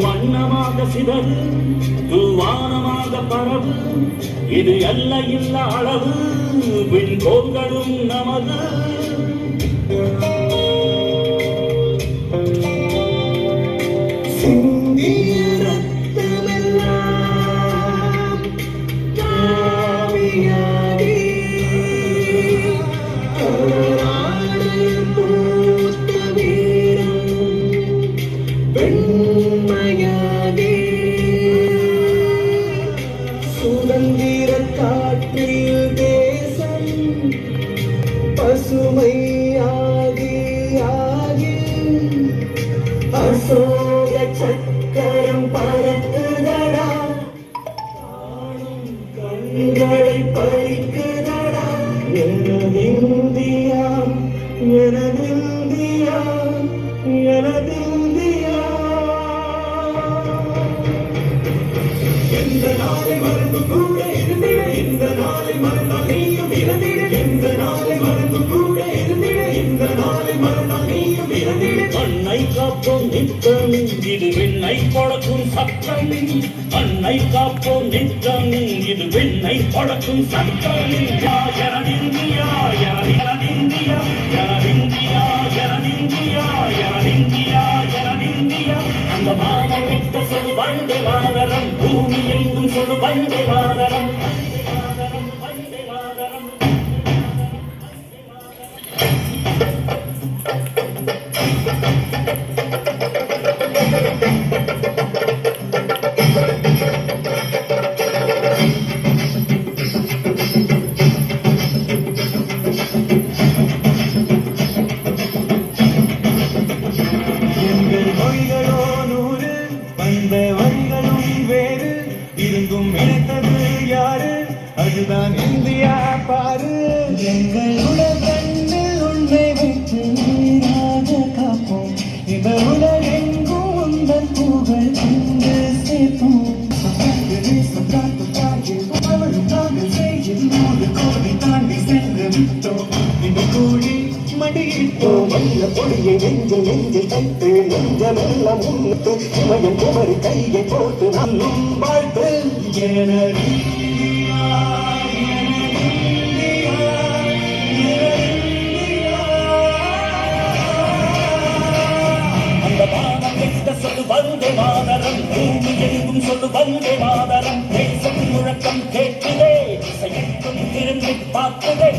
வண்ணமாக சிதறு தூவானமாக பரவு இது எல்லையில்ல அளவு விண்கோள்களும் நமது சுதந்திர காற்றில் தேசம் பசுமையாகி ஆகி அசோக சக்கரம் பறக்குதடா கண்களை பறிக்குதடா எனதிந்தியா எனதிந்தியா எனதிந்தியா இந்த நாளை மறந்து கூட இருந்திட இந்த நாளை மறந்தால் நீயும் இறந்திட இந்த நாளை மறந்து கூட இருந்திட இந்த நாளை மறந்தால் நீயும் இறந்திட அன்னை காப்போம் நித்தம் இது விண்ணை பழக்கும் சட்டம் அன்னை காப்போம் நித்தம் இது விண்ணை பழக்கும் சட்டம் எனதிந்தியா எனதிந்தியா எனதிந்தியா எனதிந்தியா எனதிந்தியா எனதிந்தியா அந்த மாமன் விட்ட சொல் வந்தே மாதரம் பூமி எங்கும் சொல் வந்தே மாதரம் வந்தே மாதரம் எங்கள் மொழிகளோ நூறு வந்த வரிகளும் வேறு இருந்தும் இணைத்தது யாரு அதுதான் இந்தியா பாரு எங்கள் உலகண்ணில் உன்னை வைத்து நீராக காப்போம் இந்த உலகெங்கும் உந்தன் புகழ் கொண்டு சேர்ப்போம் தாண்டி சென்று விட்டோம் இந்த கூடி மடியிட்டோம் வல்ல பொடியை நெஞ்சில் நெஞ்சில் தைத்து நெஞ்சமெல்லாம் முன்னிட்டு இமயம் குமரி கையை போட்டு நல்லும் வாழ்த்து அந்த மானம் விட்ட சொல் வந்தே மாதரம் பூமி எங்கும் சொல் வந்தே மாதரம் தேசம் முழக்கம் கேட்குதே செய்யும் திரும்பி பார்க்குதே